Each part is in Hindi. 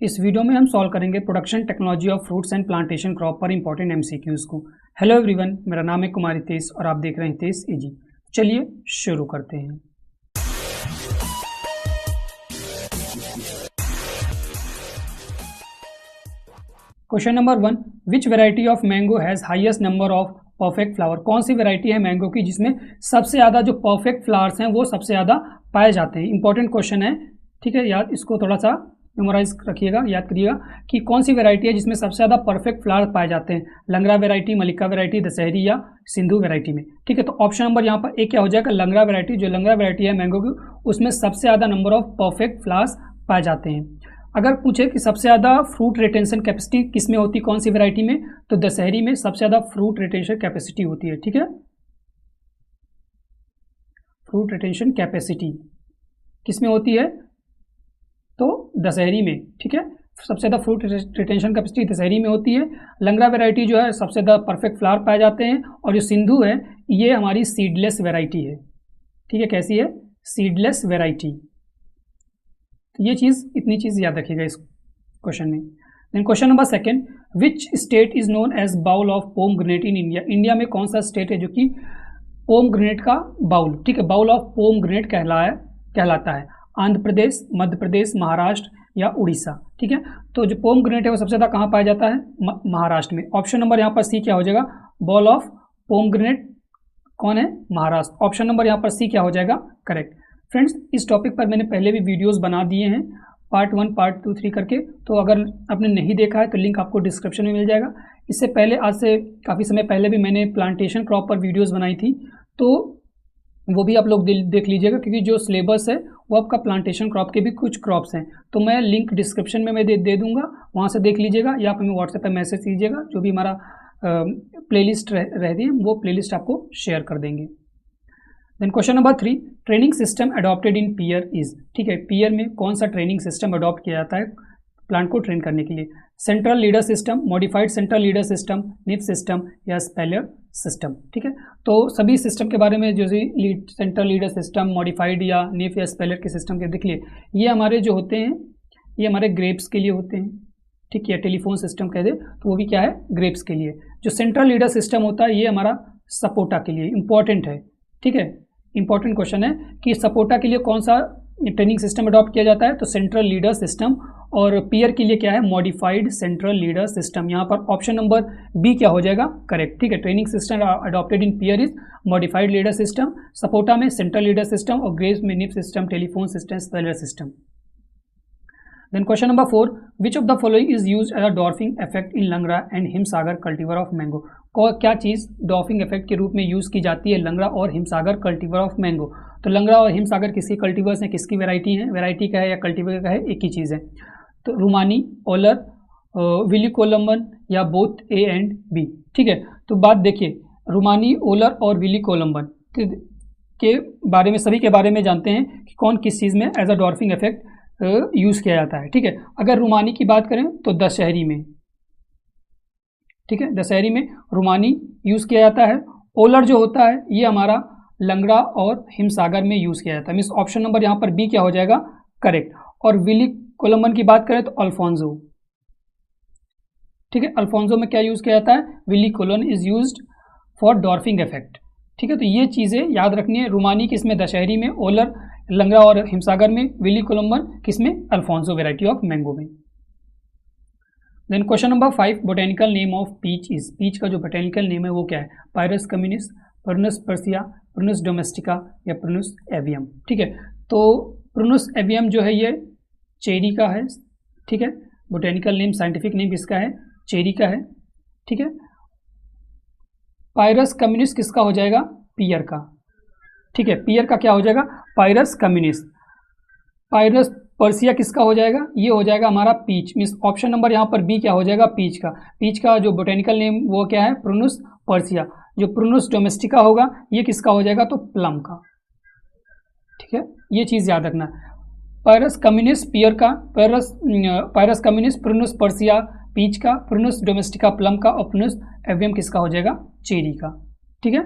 इस वीडियो में हम सॉल्व करेंगे production technology of fruits and plantation crop पर इंपॉर्टेंट एमसीक्यूज को। हेलो एवरीवन, मेरा नाम है कुमार हितेश और आप देख रहे हैं हितेश इजी। चलिए शुरू करते हैं। Question number 1, which variety of mango has highest number of perfect flower. कौन सी वेराइटी है मैंगो की जिसमें सबसे ज़्यादा जो परफेक्ट फ्लावर्स हैं वो सबसे ज़्यादा पाए जाते हैं। इंपॉर्टेंट क्वेश्चन है, ठीक है। याद इसको थोड़ा सा मेमोराइज रखिएगा, याद करिएगा कि कौन सी वैरायटी है जिसमें सबसे ज़्यादा परफेक्ट फ्लावर पाए जाते हैं। लंगड़ा वैरायटी, मलिका वैरायटी, दशहरी या सिंधु वैरायटी में। ठीक है, तो ऑप्शन नंबर यहाँ पर एक क्या हो जाएगा, लंगड़ा वैरायटी। जो लंगड़ा वैरायटी है मैंगो की उसमें सबसे ज़्यादा नंबर ऑफ परफेक्ट फ्लावर्स पाए जाते हैं। अगर पूछे कि सबसे ज़्यादा फ्रूट रिटेंशन कैपेसिटी किस में होती है, कौन सी वैरायटी में, तो दशहरी में सबसे ज़्यादा फ्रूट रिटेंशन कैपेसिटी होती है। ठीक है, फ्रूट रिटेंशन कैपेसिटी किस में होती है, तो दशहरी में। ठीक है, सबसे ज़्यादा फ्रूट रिटेंशन कैपेसिटी दशहरी में होती है। लंगड़ा वैरायटी जो है सबसे ज़्यादा परफेक्ट फ्लावर पाए जाते हैं। और जो सिंधु है ये हमारी सीडलेस वैरायटी है। ठीक है, कैसी है, सीडलेस वैरायटी। तो ये चीज़, इतनी चीज़ याद रखिएगा इस क्वेश्चन में। Then question number 2, which state is known as bowl of pomegranate in India. India में कौन सा स्टेट है जो कि पोमग्रेनेट का बाउल, ठीक है, बाउल ऑफ पोमग्रेनेट कहलाता है। आंध्र प्रदेश, मध्य प्रदेश, महाराष्ट्र या उड़ीसा। ठीक है, तो जो पोमग्रेनेट है वो सबसे ज़्यादा कहाँ पाया जाता है, महाराष्ट्र में। ऑप्शन नंबर यहाँ पर सी क्या हो जाएगा, बाउल ऑफ पोमग्रेनेट कौन है, महाराष्ट्र। ऑप्शन नंबर यहाँ पर सी क्या हो जाएगा, करेक्ट। फ्रेंड्स, इस टॉपिक पर मैंने पहले भी वीडियोस बना दिए हैं, पार्ट 1, पार्ट 2, 3 करके। तो अगर आपने नहीं देखा है तो लिंक आपको डिस्क्रिप्शन में मिल जाएगा। इससे पहले, आज से काफ़ी समय पहले भी मैंने प्लांटेशन क्रॉप पर वीडियोस बनाई थी, तो वो भी आप लोग देख लीजिएगा, क्योंकि जो सिलेबस है वो आपका प्लांटेशन क्रॉप के भी कुछ क्रॉप्स हैं। तो मैं लिंक डिस्क्रिप्शन में मैं दे दूँगा, वहाँ से देख लीजिएगा, या आप हमें व्हाट्सएप पर मैसेज कीजिएगा। जो भी हमारा प्लेलिस्ट रहती है वो प्लेलिस्ट आपको शेयर कर देंगे। Then question number 3, training system adopted in pear is. ठीक है, पियर में कौन सा ट्रेनिंग सिस्टम अडॉप्ट किया जाता है प्लांट को ट्रेन करने के लिए। Central leader system, modified central leader system, Kniffin system या स्पेलर सिस्टम। ठीक है, तो सभी सिस्टम के बारे में, जो सेंट्रल लीडर सिस्टम, मॉडिफाइड या निप या स्पेलर के सिस्टम के देख लिए, ये हमारे जो होते हैं ये हमारे ग्रेप्स के लिए होते हैं। ठीक है, टेलीफोन सिस्टम कह दे तो वो भी क्या है, ग्रेप्स के लिए। जो सेंट्रल लीडर सिस्टम होता है ये हमारा सपोटा के लिए इंपॉर्टेंट है। ठीक है, इंपॉर्टेंट क्वेश्चन है कि सपोटा के लिए कौन सा ट्रेनिंग सिस्टम अडॉप्ट किया जाता है, तो सेंट्रल लीडर सिस्टम। और पियर के लिए क्या है, मॉडिफाइड सेंट्रल लीडर सिस्टम। यहाँ पर ऑप्शन नंबर बी क्या हो जाएगा, करेक्ट। ठीक है, training system adopted in pear is modified leader system, sapota में सेंट्रल लीडर सिस्टम और ग्रेव्स में Kniffin system, telephone system, espalier system. Then question number 4, which of the following is use as a dwarfing effect in Langra and Himsagar cultivar of mango. क्या चीज़ डॉर्फिंग इफेक्ट के रूप में यूज़ की जाती है लंगड़ा और हिमसागर कल्टीवर ऑफ मैंगो। तो लंगड़ा और हिमसागर किसकी कल्टीवर्स हैं, किसकी वैरायटी है, वैरायटी का है या कल्टीवर का है, एक ही चीज़ है। तो रुमानी, ओलर, विली-कोलम्बन या बोथ ए एंड बी। ठीक है, तो बात देखिए, रुमानी, ओलर और विली-कोलम्बन के बारे में, सभी के बारे में जानते हैं कि कौन किस चीज़ में as a dwarfing effect use किया जाता है। ठीक है, अगर रुमानी की बात करें तो दशहरी में। ठीक है, दशहरी में रुमानी यूज़ किया जाता है। ओलर जो होता है ये हमारा लंगड़ा और हिमसागर में यूज़ किया जाता है। मीन्स ऑप्शन नंबर यहाँ पर बी क्या हो जाएगा, करेक्ट। और विली कोलम्बन की बात करें तो अल्फोंसो। ठीक है, अल्फोंसो में क्या यूज़ किया जाता है, Willie Colon is used for dwarfing effect. ठीक है, तो ये चीज़ें याद रखनी है। रुमानी किसमें, दशहरी में, ओलर लंगड़ा और हिमसागर में, विली कोलम्बन किसमें, अल्फोंसो वैरायटी ऑफ मैंगो में। Then question number 5, botanical name of peach is. Peach का जो बोटेनिकल नेम है वो क्या है, Pyrus communis, Prunus persica, Prunus domestica या प्रुनस एवियम। ठीक है, तो प्रुनस एवियम जो है ये चेरी का है। ठीक है, बोटेनिकल नेम, साइंटिफिक नेम किसका है, चेरी का है। ठीक है, पायरस कम्युनिस किसका हो जाएगा, पियर का। ठीक है, पियर का क्या हो जाएगा, पायरस कम्युनिस। पायरस पर्सिया किसका हो जाएगा, ये हो जाएगा हमारा पीच। मीन्स ऑप्शन नंबर यहाँ पर बी क्या हो जाएगा, पीच का। पीच का जो बोटेनिकल नेम वो क्या है, प्रुनुस पर्सिया। जो प्रुनुस डोमेस्टिका होगा ये किसका हो जाएगा, तो प्लम का। ठीक है, ये चीज़ याद रखना। पायरस कम्युनिस पियर का, पायरस कम्युनिस प्रुनुस पर्सिया पीच का, प्रुनुस डोमेस्टिका प्लम का और प्रुनुस एवियम किसका हो जाएगा, चेरी का। ठीक है,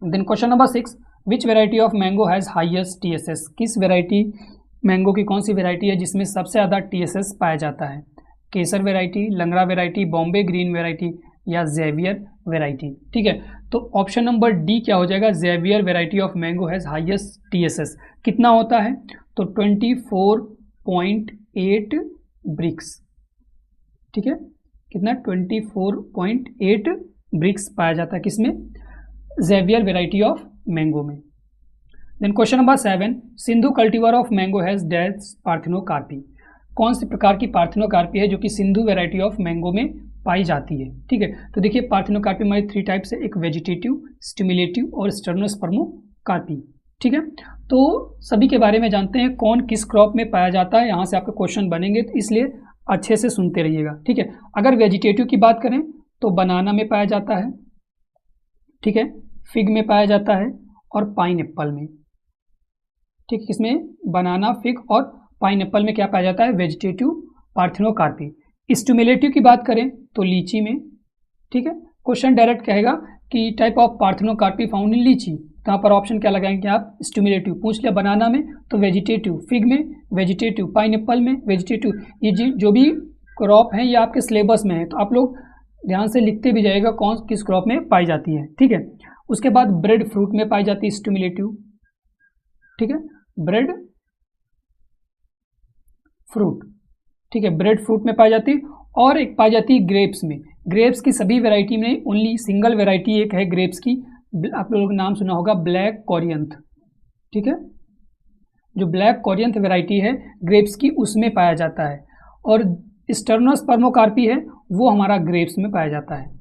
then question number 6, which variety of mango has highest TSS। किस वेराइटी मैंगो की कौन सी वेराइटी है जिसमें सबसे ज़्यादा TSS पाया जाता है? Kesar variety, Langra variety, Bombay green variety या जेवियर वेराइटी। ठीक है, तो ऑप्शन नंबर डी क्या हो जाएगा? Xavier variety of mango has highest TSS। कितना होता है? तो 24.8 ब्रिक्स। ठीक है, कितना? 24.8 ब्रिक्स पाया जाता है किसमें? जेवियर वेराइटी ऑफ मैंगो में। Then question number 7, Sindhu cultivar of mango has dash parthenocarpy. कौन सी प्रकार की पार्थिनोकार्पी है जो कि सिंधु वेराइटी ऑफ मैंगो में पाई जाती है? ठीक है, तो देखिए पार्थिनोकार्पी हमारी 3 टाइप्स है, एक वेजिटेटिव, स्टिमुलेटिव और स्टर्नोस्पर्मोकार्पी। ठीक है, तो सभी के बारे में जानते हैं कौन किस क्रॉप में पाया जाता है, यहाँ से आपके क्वेश्चन बनेंगे, तो इसलिए अच्छे से सुनते रहिएगा। ठीक है, अगर वेजिटेटिव की बात करें तो बनाना में पाया जाता है, ठीक है, फिग में पाया जाता है और पाइन एप्पल में। ठीक है, इसमें बनाना, फिग और पाइन एप्पल में क्या पाया जाता है? Vegetative parthenocarpy. स्टिमुलेटिव की बात करें तो लीची में। ठीक है, क्वेश्चन डायरेक्ट कहेगा कि type of parthenocarpy found in लीची, तो यहाँ पर ऑप्शन क्या लगाएंगे आप? स्टिमुलेटिव। पूछ लिया बनाना में तो वेजिटेटिव, फिग में वेजिटेटिव, पाइन एप्पल में वेजिटेटिव। ये जो भी क्रॉप है ये आपके सिलेबस में है, तो आप लोग ध्यान से लिखते भी जाएगा कौन किस क्रॉप में पाई जाती है। ठीक है, उसके बाद ब्रेड फ्रूट में पाई जाती है स्टिमुलेटिव। ठीक है, ब्रेड फ्रूट, ठीक है, ब्रेड फ्रूट में पाई जाती है। और एक पाई जाती है ग्रेप्स में। ग्रेप्स की सभी वैरायटी में ओनली सिंगल वैरायटी एक है ग्रेप्स की, आप लोगों ने नाम सुना होगा, ब्लैक कोरियंथ। ठीक है, जो ब्लैक कोरियंथ वैरायटी है ग्रेप्स की उसमें पाया जाता है। और स्टर्नोस्पर्मोकार्पी है वो हमारा ग्रेप्स में पाया जाता है।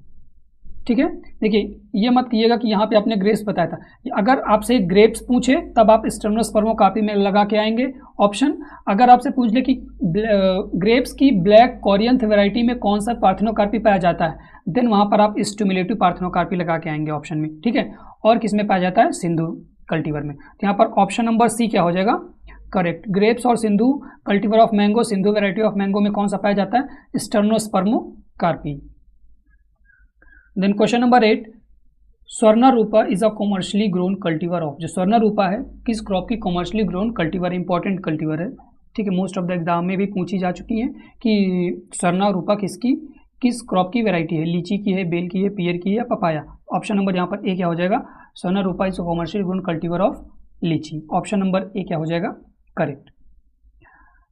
ठीक है, देखिए ये मत कीजिएगा कि यहाँ पे आपने ग्रेप्स बताया था, अगर आपसे ग्रेप्स पूछे तब आप स्टर्नोस्पर्मोकार्पी में लगा के आएंगे ऑप्शन। अगर आपसे पूछ ले कि ग्रेप्स की ब्लैक कोरियंथ वैरायटी में कौन सा पार्थिनोकार्पी पाया जाता है, देन वहाँ पर आप स्टिमुलेटिव पार्थिनोकार्पी लगा के आएंगे ऑप्शन में। ठीक है, और किस में पाया जाता है? सिंधु कल्टीवर में। तो यहाँ पर ऑप्शन नंबर सी क्या हो जाएगा? करेक्ट। ग्रेप्स और Sindhu cultivar of mango, Sindhu variety of mango में कौन सा पाया जाता है? Stenospermocarpy. Then question number 8, Swarna Rupa is a commercially grown cultivar of. जो स्वर्णा रूपा है किस क्रॉप की commercially grown cultivar? Important cultivar है। ठीक है, मोस्ट ऑफ द एग्जाम में भी पूछी जा चुकी है कि स्वर्णा रूपा किस क्रॉप की वैरायटी है? लीची की है, बेल की है, पियर की है या पपाया? ऑप्शन नंबर यहाँ पर ए क्या हो जाएगा? Swarna Rupa is a commercially grown cultivar of litchi. Option number A क्या हो जाएगा? करेक्ट।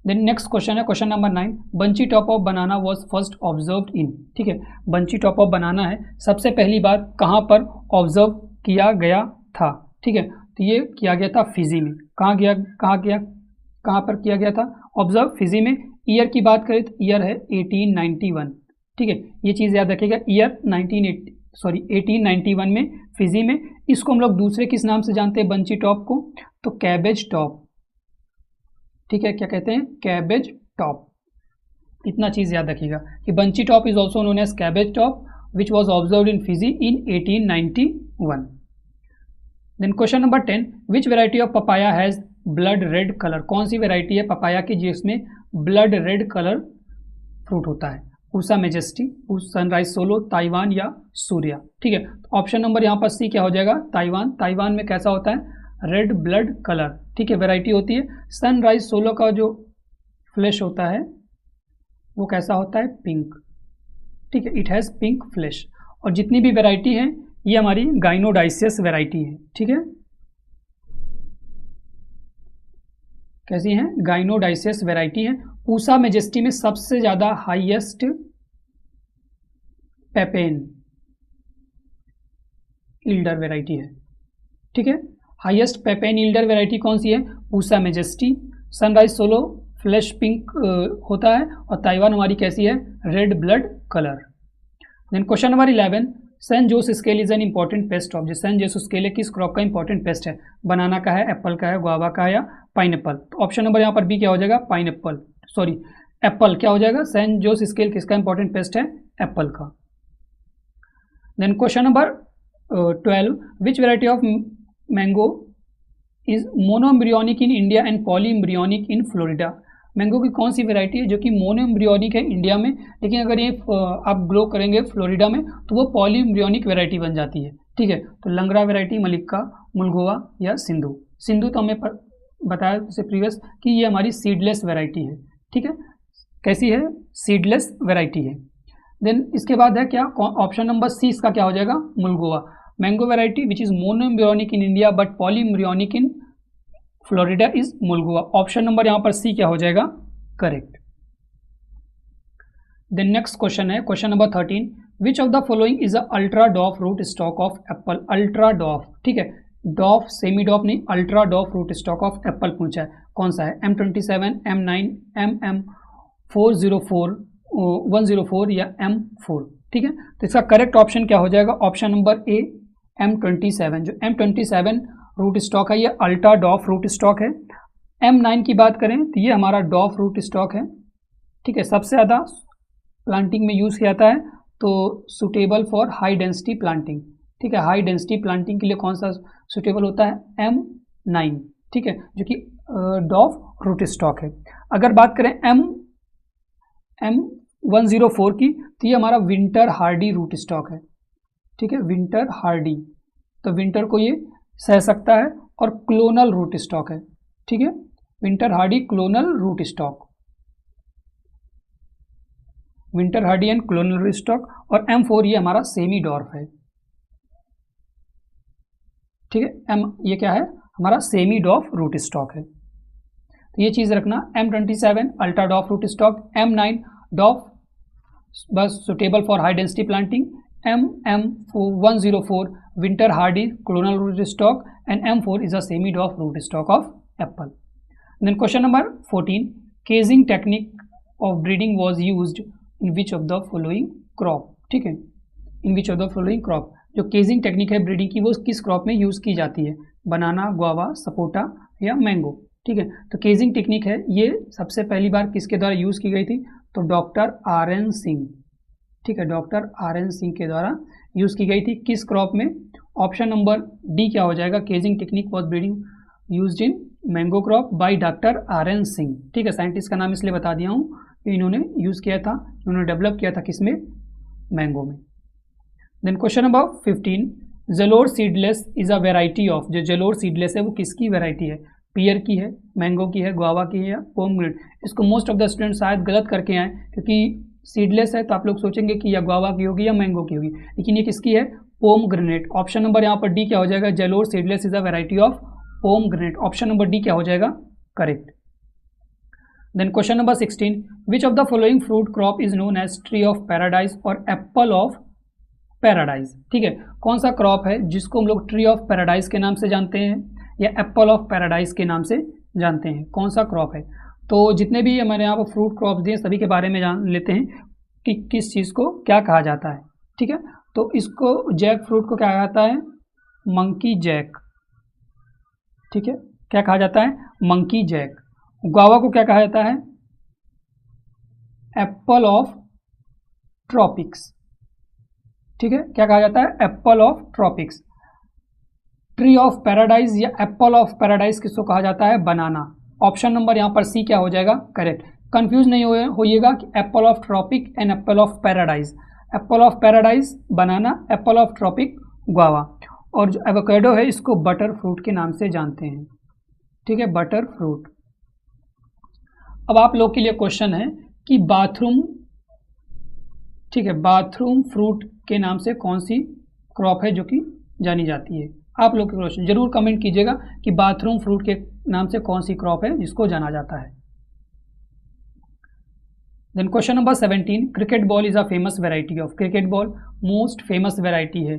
देन नेक्स्ट क्वेश्चन है question number 9, bunchy top of banana was first observed in. ठीक है, बंची टॉप ऑफ बनाना है सबसे पहली बार कहाँ पर ऑब्जर्व किया गया था? ठीक है, तो ये किया गया था फिजी में। कहाँ पर किया गया था ऑब्जर्व? फिजी में। ईयर की बात करें तो ईयर है 1891। ठीक है, ये चीज़ याद रखिएगा, ईयर 1891 में फिजी में। इसको हम लोग दूसरे किस नाम से जानते हैं बंची टॉप को? तो कैबेज टॉप। ठीक है, क्या कहते हैं? Cabbage top. इतना चीज़ याद रखिएगा कि bunchy top is also known as cabbage top which was observe in Fiji in 1891। Then question number 10, which variety of papaya has blood red colour? कौन सी वेराइटी है पपाया की जिसमें ब्लड रेड कलर फ्रूट होता है? Pusa majesty, sunrise solo, Taiwan या सूर्या? ठीक है, ऑप्शन नंबर यहाँ पर सी क्या हो जाएगा? ताइवान। ताइवान में कैसा होता है? Red blood colour. ठीक है, वैरायटी होती है। सनराइज सोलो का जो फ्लैश होता है वो कैसा होता है? पिंक। ठीक है, इट हैज़ पिंक फ्लैश। और जितनी भी वैरायटी है ये हमारी गाइनोडाइसियस वैरायटी है। ठीक है, कैसी है? गाइनोडाइसियस वैरायटी है। पूसा मेजेस्टी में सबसे ज़्यादा हाईएस्ट पेपेन ईल्डर वैरायटी है। ठीक है, हाईएस्ट पेपेन ईल्डर वैरायटी कौन सी है? Pusa majesty. Sunrise solo flash pink होता है और ताइवान हमारी कैसी है? Red blood colour. Then question number 11, San Jose scale is an important pest of. जो सैन जोस स्केल है किस क्रॉप का इंपॉर्टेंट पेस्ट है? बनाना का है, एप्पल का है, गुआवा का है या पाइन एप्पल? तो ऑप्शन नंबर यहाँ पर बी क्या हो जाएगा? पाइन एप्पल, सॉरी एप्पल क्या हो जाएगा? सैन जोस स्केल किसका इंपॉर्टेंट पेस्ट है? एप्पल का। Then question number 12, which variety of mango is monoembryonic in India and polyembryonic in Florida? Mango की कौन सी वैरायटी है जो कि मोनोएम्ब्रियोनिक है इंडिया में, लेकिन अगर ये आप ग्रो करेंगे फ्लोरिडा में तो वो पॉलीएम्ब्रियोनिक वैरायटी बन जाती है? ठीक है, तो लंगड़ा वैरायटी, मलिक्का, मुलगोवा या सिंधु? सिंधु तो हमें बताया जैसे प्रीवियस कि ये हमारी सीडलेस वैरायटी है, ठीक है। कैसी है? सीडलेस वैरायटी है। देन इसके बाद है क्या, ऑप्शन नंबर सी इसका क्या हो जाएगा, Mulgoa. Mango variety which is monoembryonic in India but polyembryonic in Florida is Mulgoa. Option number यहाँ पर सी क्या हो जाएगा, करेक्ट। देन नेक्स्ट क्वेश्चन है question number 13, which of the following is a ultra dwarf root stock of apple. Ultra dwarf, ठीक है, डॉफ सेमी डॉफ नहीं, ultra dwarf root stock of apple पूछा है, कौन सा है? M27, M9, MM404, 104 या M4, ठीक है। तो इसका करेक्ट ऑप्शन क्या हो जाएगा, ऑप्शन नंबर ए M27। जो M27 रूट स्टॉक है ये अल्ट्रा डॉफ रूट स्टॉक है। M9 की बात करें तो ये हमारा डॉफ रूट स्टॉक है, ठीक है। सबसे ज़्यादा प्लांटिंग में यूज़ किया जाता है तो suitable for high density planting, ठीक है। हाई डेंसिटी प्लांटिंग के लिए कौन सा सुटेबल होता है, M9, ठीक है, जो कि डॉफ रूट स्टॉक है। अगर बात करें M104 की तो ये हमारा विंटर हार्डी रूट स्टॉक है, ठीक है, विंटर हार्डी, तो विंटर को ये सह सकता है। और क्लोनल रूट स्टॉक है, ठीक है, winter hardy clonal root stock, winter hardy and clonal root stock. और M4 ये हमारा सेमी डॉर्फ है, ठीक है। ये क्या है, हमारा सेमी डॉफ रूट स्टॉक है, तो ये चीज़ रखना। M27 ultra dwarf root stock, M9 dwarf बस suitable for high density planting, MM104 winter hardy clonal root stock and M4 is a semi dwarf root stock of apple. Then question number 14, caging technique of breeding was used in which of the following crop, ठीक है, in which of the following crop. जो केजिंग टेक्निक है ब्रीडिंग की वो किस क्रॉप में यूज़ की जाती है, बनाना, गुआवा, सपोटा या मैंगो, ठीक है। तो केजिंग टेक्निक है ये सबसे पहली बार किसके द्वारा यूज़ की गई थी, तो डॉक्टर RN सिंह, ठीक है, डॉक्टर RN सिंह के द्वारा यूज़ की गई थी। किस क्रॉप में, ऑप्शन नंबर डी क्या हो जाएगा, caging technique was breeding used in mango crop by doctor RN Singh, ठीक है। साइंटिस्ट का नाम इसलिए बता दिया हूँ कि इन्होंने यूज़ किया था, इन्होंने डेवलप किया था किसमें, मैंगो में। Then question number 15, Jalore seedless is a variety of. जो जेलोर सीडलेस है वो किसकी वेराइटी है, पियर की है, मैंगो की है, गुआवा की है या पोमग्रेनेट। इसको मोस्ट ऑफ द स्टूडेंट शायद गलत करके आए क्योंकि सीडलेस है तो आप लोग सोचेंगे कि या गुआवा की होगी या मैंगो की होगी, लेकिन ये किसकी है, पोमग्रेनेट। ऑप्शन नंबर यहाँ पर डी क्या हो जाएगा, Jalore seedless is a variety of pomegranate. Option number D क्या हो जाएगा, correct. Then question number 16, which of the following fruit crop is known as tree of paradise और एप्पल ऑफ पैराडाइज, ठीक है। कौन सा क्रॉप है जिसको हम लोग ट्री ऑफ पैराडाइज के नाम से जानते हैं या एप्पल ऑफ पैराडाइज के नाम से जानते हैं, कौन सा क्रॉप है। तो जितने भी हमारे यहाँ पर फ्रूट क्रॉप्स दिए सभी के बारे में जान लेते हैं कि किस चीज़ को क्या कहा जाता है, ठीक है। तो इसको जैक फ्रूट को क्या कहा जाता है, मंकी जैक, ठीक है, क्या कहा जाता है, मंकी जैक। गुआवा को क्या कहा जाता है, एप्पल ऑफ ट्रॉपिक्स, ठीक है, क्या कहा जाता है, Apple of tropics. Tree of paradise या एप्पल ऑफ पैराडाइज किसको कहा जाता है, बनाना। ऑप्शन नंबर यहाँ पर सी क्या हो जाएगा, करेक्ट। कंफ्यूज नहीं होइएगा कि apple of tropic and apple of paradise. Apple of paradise banana, apple of tropic guava. और जो एवोकेडो है इसको बटर फ्रूट के नाम से जानते हैं, ठीक है, बटर फ्रूट। अब आप लोग के लिए क्वेश्चन है कि बाथरूम, ठीक है, बाथरूम फ्रूट के नाम से कौन सी क्रॉप है जो कि जानी जाती है। आप लोग के क्वेश्चन जरूर कमेंट कीजिएगा कि बाथरूम फ्रूट के नाम से कौन सी क्रॉप है जिसको जाना जाता है। Then question number 17, cricket ball is a famous variety of. Cricket ball most famous variety है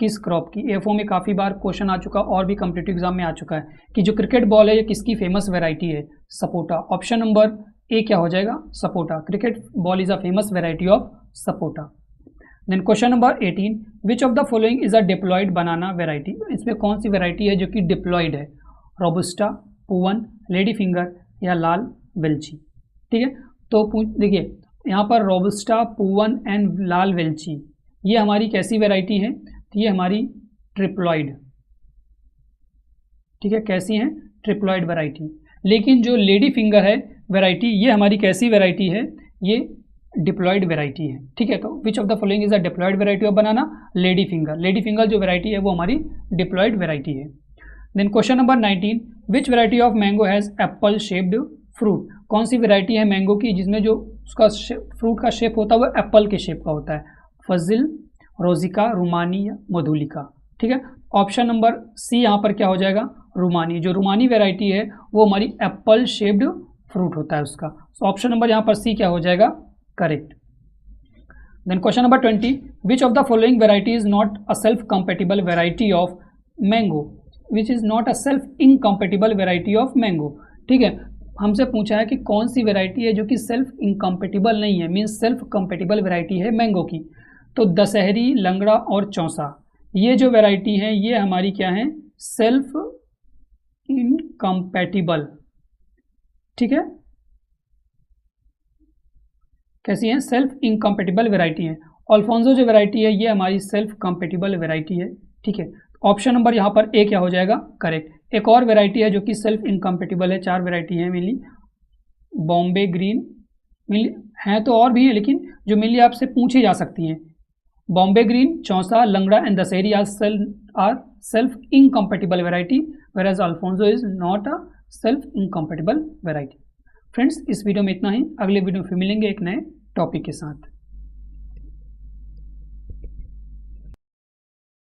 किस क्रॉप की। एफओ में काफ़ी बार क्वेश्चन आ चुका और भी कॉम्पिटिटिव एग्जाम में आ चुका है कि जो क्रिकेट बॉल है ये किसकी फेमस वेराइटी है, सपोटा। ऑप्शन नंबर ए क्या हो जाएगा, sapota. Cricket ball is a famous variety of sapota. Then question number 18, which of the following is a diploid banana variety. इसमें कौन सी वेराइटी है जो कि डिप्लॉयड है, रोबस्टा, पुवन, लेडी फिंगर या लाल वेल्ची, ठीक है। तो देखिए यहाँ पर रोबस्टा, पुवन एंड लाल वेल्ची ये हमारी कैसी वेराइटी है, तो ये हमारी ट्रिप्लॉयड, ठीक है, कैसी हैं, ट्रिप्लॉयड वेराइटी। लेकिन जो लेडी फिंगर है वेराइटी ये हमारी कैसी वेराइटी है, ये डिप्लॉयड वेराइटी है, ठीक है। तो which of the following is a diploid variety of banana, lady finger. Lady finger जो वेराइटी है वो हमारी डिप्लॉयड वेराइटी है। Then question number 19, which variety of mango has apple shaped fruit? कौन सी वैरायटी है मैंगो की जिसमें जो उसका फ्रूट का शेप होता है वो एप्पल के शेप का होता है? फजिल, रोजिका, रुमानी या मधुलिका? ठीक है, ऑप्शन नंबर सी यहाँ पर क्या हो जाएगा? रुमानी। जो रुमानी वैरायटी है वो हमारी एप्पल शेप्ड फ्रूट होता है उसका। सो ऑप्शन नंबर यहाँ पर सी क्या हो जाएगा? Correct. Then question number 20, which of the following variety is not a self compatible variety of mango? Which is not a self incompatible variety of mango? ठीक है, हमसे पूछा है कि कौन सी वेराइटी है जो कि सेल्फ इनकम्पेटिबल नहीं है, मीन्स सेल्फ कंपेटिबल वेराइटी है मैंगो की। तो दशहरी, लंगड़ा और चौसा, ये जो वेराइटी है ये हमारी क्या है? Self incompatible. ठीक है, कैसी है? सेल्फ इनकम्पेटिबल वेराइटी है। अल्फोंसो जो वेराइटी है ये हमारी सेल्फ कंपेटिबल वेराइटी है। ठीक है, ऑप्शन नंबर यहाँ पर ए क्या हो जाएगा? करेक्ट। एक और वेराइटी है जो कि सेल्फ इनकम्पेटिबल है, 4 वेराइटी है मेनली, बॉम्बे ग्रीन, मेनली हैं तो और भी है लेकिन जो मेनली आपसे पूछी जा सकती हैं, Bombay green, Chausa, Langra and Dasheri are self incompatible variety, whereas Alphonso is not a self incompatible variety. Friends, इस वीडियो में इतना ही। अगले वीडियो में फिर मिलेंगे एक नए टॉपिक के साथ।